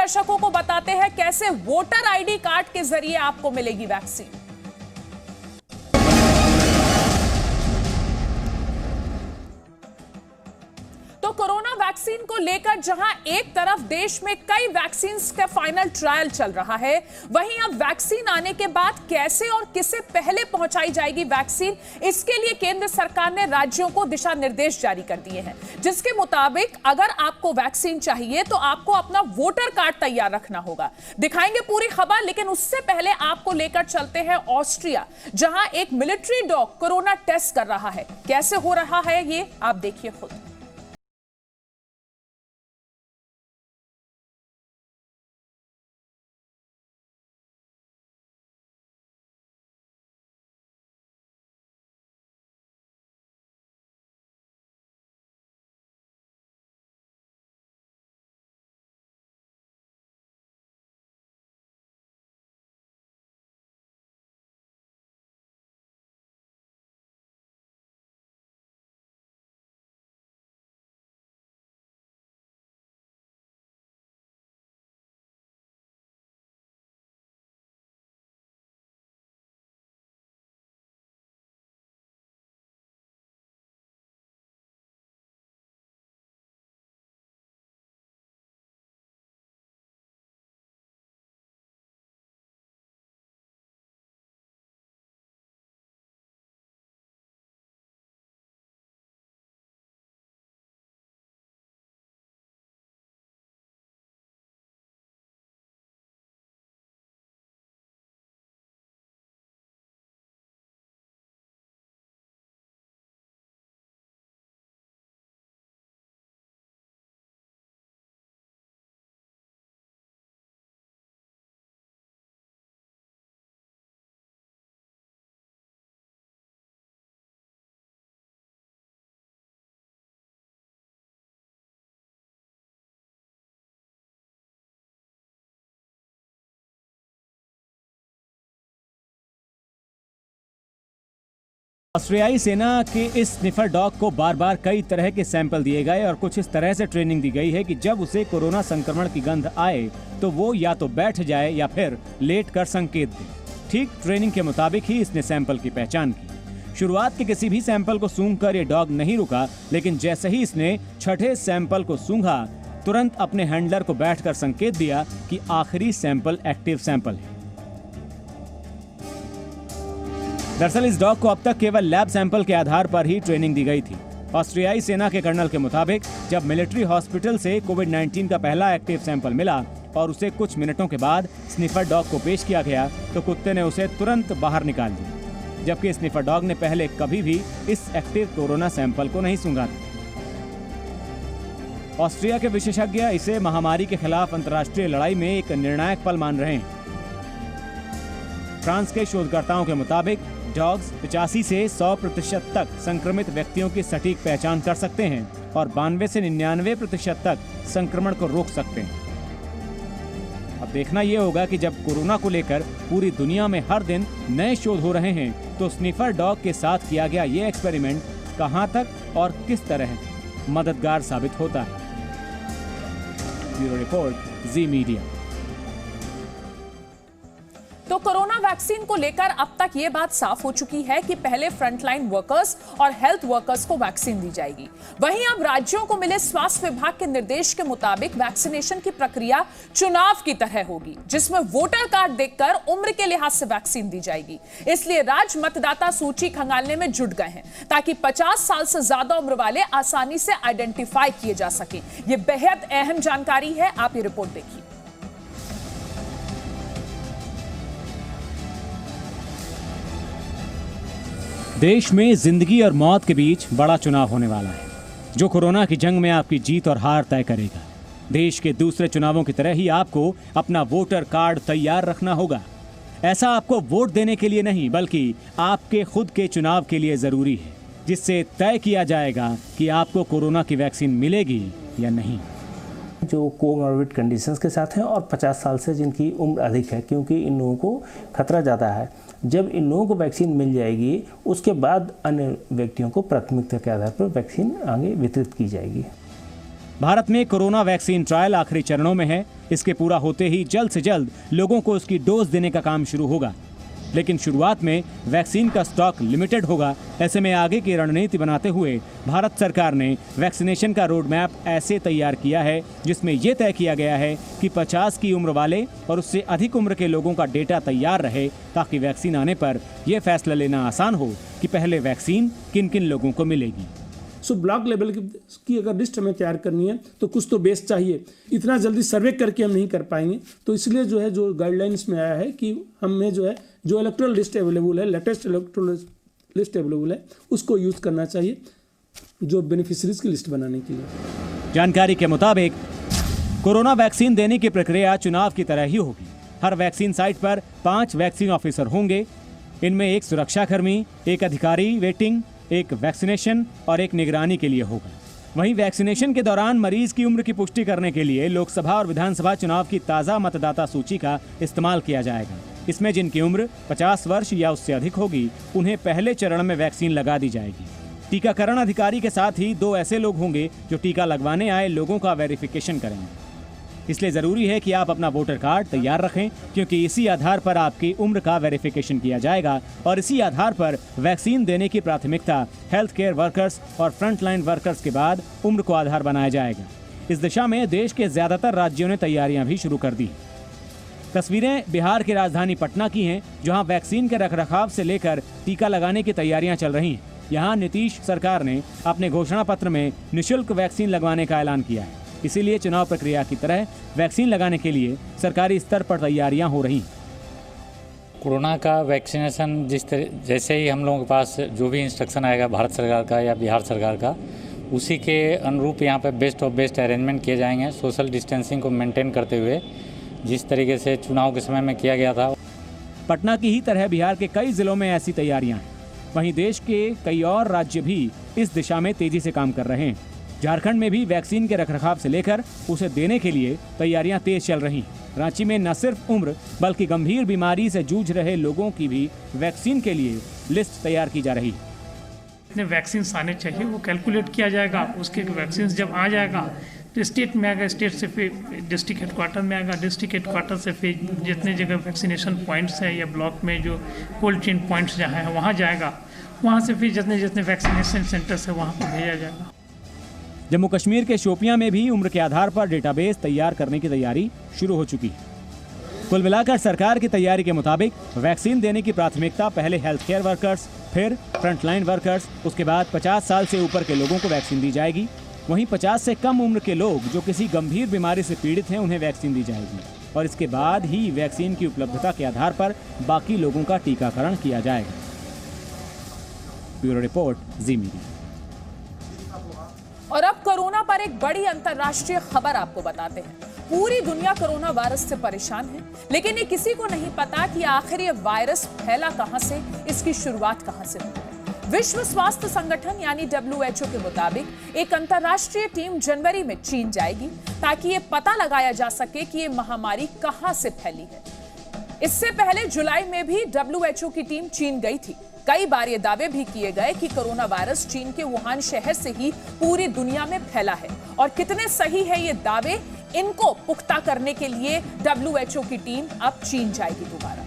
दर्शकों को बताते हैं कैसे वोटर आईडी कार्ड के जरिए आपको मिलेगी वैक्सीन। तो कोरोना वैक्सीन को लेकर जहां एक तरफ देश में कई वैक्सीन का फाइनल ट्रायल चल रहा है, वहीं अब वैक्सीन आने के बाद कैसे और किसे पहले पहुंचाई जाएगी वैक्सीन, इसके लिए केंद्र सरकार ने राज्यों को दिशा निर्देश जारी कर दिए हैं, जिसके मुताबिक अगर आपको वैक्सीन चाहिए तो आपको अपना वोटर कार्ड तैयार रखना होगा। दिखाएंगे पूरी खबर, लेकिन उससे पहले आपको लेकर चलते हैं ऑस्ट्रिया, जहां एक मिलिट्री डॉग कोरोना टेस्ट कर रहा है। कैसे हो रहा है ये आप देखिए खुद। ऑस्ट्रियाई सेना के इस स्निफर डॉग को बार बार कई तरह के सैंपल दिए गए और कुछ इस तरह से ट्रेनिंग दी गई है कि जब उसे कोरोना संक्रमण की गंध आए तो वो या तो बैठ जाए या फिर लेट कर संकेत दे। ठीक ट्रेनिंग के मुताबिक ही इसने सैंपल की पहचान की। शुरुआत के किसी भी सैंपल को सूंघकर ये डॉग नहीं रुका, लेकिन जैसे ही इसने छठे सैंपल को सूंघा, तुरंत अपने हैंडलर को बैठकर संकेत दिया कि आखिरी सैंपल एक्टिव सैंपल है। दरअसल इस डॉग को अब तक केवल लैब सैंपल के आधार पर ही ट्रेनिंग दी गई थी। ऑस्ट्रियाई सेना के कर्नल के मुताबिक जब मिलिट्री हॉस्पिटल से कोविड-19 का पहला एक्टिव सैंपल मिला और उसे कुछ मिनटों के बाद स्निफर डॉग को पेश किया गया तो कुत्ते ने उसे तुरंत बाहर निकाल दिया, जबकि स्निफर डॉग ने पहले कभी भी इस एक्टिव कोरोना सैंपल को नहीं सूंघा था। ऑस्ट्रिया के विशेषज्ञ इसे महामारी के खिलाफ अंतर्राष्ट्रीय लड़ाई में एक निर्णायक पल मान रहे हैं। फ्रांस के शोधकर्ताओं के मुताबिक डॉग्स 85 से 100% तक संक्रमित व्यक्तियों की सटीक पहचान कर सकते हैं और 92 से 99% तक संक्रमण को रोक सकते हैं। अब देखना यह होगा कि जब कोरोना को लेकर पूरी दुनिया में हर दिन नए शोध हो रहे हैं तो स्निफर डॉग के साथ किया गया ये एक्सपेरिमेंट कहां तक और किस तरह मददगार साबित होता है। ब्यूरो रिपोर्ट, जी मीडिया। तो कोरोना वैक्सीन को लेकर अब तक यह बात साफ हो चुकी है कि पहले फ्रंटलाइन वर्कर्स और हेल्थ वर्कर्स को वैक्सीन दी जाएगी। वहीं अब राज्यों को मिले स्वास्थ्य विभाग के निर्देश के मुताबिक वैक्सीनेशन की प्रक्रिया चुनाव की तरह होगी, जिसमें वोटर कार्ड देखकर उम्र के लिहाज से वैक्सीन दी जाएगी। इसलिए राज्य मतदाता सूची खंगालने में जुट गए हैं ताकि 50 साल से ज्यादा उम्र वाले आसानी से आइडेंटिफाई किए जा सके। यह बेहद अहम जानकारी है, आप ये रिपोर्ट देखिए। देश में जिंदगी और मौत के बीच बड़ा चुनाव होने वाला है, जो कोरोना की जंग में आपकी जीत और हार तय करेगा। देश के दूसरे चुनावों की तरह ही आपको अपना वोटर कार्ड तैयार रखना होगा। ऐसा आपको वोट देने के लिए नहीं, बल्कि आपके खुद के चुनाव के लिए जरूरी है, जिससे तय किया जाएगा कि आपको कोरोना की वैक्सीन मिलेगी या नहीं। जो कोमॉर्बिड कंडीशंस के साथ हैं और 50 साल से जिनकी उम्र अधिक है, क्योंकि इन लोगों को खतरा ज़्यादा है। जब इन लोगों को वैक्सीन मिल जाएगी, उसके बाद अन्य व्यक्तियों को प्राथमिकता के आधार पर वैक्सीन आगे वितरित की जाएगी। भारत में कोरोना वैक्सीन ट्रायल आखिरी चरणों में है। इसके पूरा होते ही जल्द से जल्द लोगों को उसकी डोज देने का काम शुरू होगा, लेकिन शुरुआत में वैक्सीन का स्टॉक लिमिटेड होगा। ऐसे में आगे की रणनीति बनाते हुए भारत सरकार ने वैक्सीनेशन का रोड मैप ऐसे तैयार किया है जिसमें यह तय किया गया है कि 50 की उम्र वाले और उससे अधिक उम्र के लोगों का डेटा तैयार रहे, ताकि वैक्सीन आने पर यह फैसला लेना आसान हो कि पहले वैक्सीन किन किन लोगों को मिलेगी। सो ब्लॉक लेवल की अगर लिस्ट हमें तैयार करनी है तो कुछ तो बेस चाहिए। इतना जल्दी सर्वे करके हम नहीं कर पाएंगे, तो इसलिए जो है जो गाइडलाइंस में आया है कि हमें जो है जो इलेक्ट्रल लिस्ट अवेलेबल है, लेटेस्ट इलेक्ट्रल लिस्ट अवेलेबल है, उसको यूज़ करना चाहिए जो बेनिफिशरीज की लिस्ट बनाने के लिए। जानकारी के मुताबिक कोरोना वैक्सीन देने की प्रक्रिया चुनाव की तरह ही होगी। हर वैक्सीन साइट पर 5 वैक्सीन ऑफिसर होंगे। इनमें एक सुरक्षाकर्मी, एक अधिकारी वेटिंग, एक वैक्सीनेशन और एक निगरानी के लिए होगा। वहीं वैक्सीनेशन के दौरान मरीज की उम्र की पुष्टि करने के लिए लोकसभा और विधानसभा चुनाव की ताज़ा मतदाता सूची का इस्तेमाल किया जाएगा। इसमें जिनकी उम्र 50 वर्ष या उससे अधिक होगी, उन्हें पहले चरण में वैक्सीन लगा दी जाएगी। टीकाकरण अधिकारी के साथ ही 2 ऐसे लोग होंगे जो टीका लगवाने आए लोगों का वेरिफिकेशन करेंगे। इसलिए ज़रूरी है कि आप अपना वोटर कार्ड तैयार रखें, क्योंकि इसी आधार पर आपकी उम्र का वेरिफिकेशन किया जाएगा और इसी आधार पर वैक्सीन देने की प्राथमिकता हेल्थ केयर वर्कर्स और फ्रंटलाइन वर्कर्स के बाद उम्र को आधार बनाया जाएगा। इस दिशा में देश के ज़्यादातर राज्यों ने तैयारियां भी शुरू कर दी। तस्वीरें बिहार की राजधानी पटना की हैं, जहां वैक्सीन के रखरखाव से लेकर टीका लगाने की तैयारियां चल रही हैं। यहां नीतीश सरकार ने अपने घोषणा पत्र में निःशुल्क वैक्सीन लगवाने का ऐलान किया है। इसीलिए चुनाव प्रक्रिया की तरह वैक्सीन लगाने के लिए सरकारी स्तर पर तैयारियां हो रही हैं। कोरोना का वैक्सीनेशन जैसे ही हम लोगों के पास जो भी इंस्ट्रक्शन आएगा भारत सरकार का या बिहार सरकार का, उसी के अनुरूप यहाँ पे बेस्ट ऑफ बेस्ट अरेंजमेंट किए जाएंगे, सोशल डिस्टेंसिंग को मेंटेन करते हुए, जिस तरीके से चुनाव के समय में किया गया था। पटना की ही तरह बिहार के कई जिलों में ऐसी तैयारियां हैं। वहीं देश के कई और राज्य भी इस दिशा में तेजी से काम कर रहे हैं। झारखंड में भी वैक्सीन के रखरखाव से लेकर उसे देने के लिए तैयारियां तेज चल रही हैं। रांची में न सिर्फ उम्र बल्कि गंभीर बीमारी से जूझ रहे लोगों की भी वैक्सीन के लिए लिस्ट तैयार की जा रही है। जितने वैक्सीन आने चाहिए वो कैलकुलेट किया जाएगा। उसके वैक्सीन जब आ जाएगा तो स्टेट में आएगा, स्टेट से फिर डिस्ट्रिक्ट हेडक्वार्टर में आएगा, डिस्ट्रिक्ट हेडक्वार्टर से फिर जितने जगह वैक्सीनेशन पॉइंट्स हैं या ब्लॉक में जो कोल्ड चेन पॉइंट्स जहाँ हैं वहाँ जाएगा। वहाँ से फिर जितने वैक्सीनेशन सेंटर्स है वहाँ पर भेजा जाएगा। जम्मू कश्मीर के शोपियां में भी उम्र के आधार पर डेटाबेस तैयार करने की तैयारी शुरू हो चुकी है। कुल मिलाकर सरकार की तैयारी के मुताबिक वैक्सीन देने की प्राथमिकता पहले हेल्थ केयर वर्कर्स, फिर फ्रंटलाइन वर्कर्स, उसके बाद 50 साल से ऊपर के लोगों को वैक्सीन दी जाएगी। वहीं 50 से कम उम्र के लोग जो किसी गंभीर बीमारी से पीड़ित हैं, उन्हें वैक्सीन दी जाएगी और इसके बाद ही वैक्सीन की उपलब्धता के आधार पर बाकी लोगों का टीकाकरण किया जाएगा। ब्यूरो रिपोर्ट, जी मीडिया। और अब कोरोना पर एक बड़ी अंतर्राष्ट्रीय खबर आपको बताते हैं। पूरी दुनिया कोरोना वायरस से परेशान है, लेकिन ये किसी को नहीं पता कि आखिर ये वायरस फैला कहां से, इसकी शुरुआत कहां से हुई है। विश्व स्वास्थ्य संगठन यानी WHO के मुताबिक एक अंतर्राष्ट्रीय टीम जनवरी में चीन जाएगी ताकि ये पता लगाया जा सके कि ये महामारी कहां से फैली है। इससे पहले जुलाई में भी WHO की टीम चीन गई थी। कई बार ये दावे भी किए गए कि कोरोना वायरस चीन के वुहान शहर से ही पूरी दुनिया में फैला है। और कितने सही है ये दावे, इनको पुख्ता करने के लिए WHO की टीम अब चीन जाएगी दोबारा।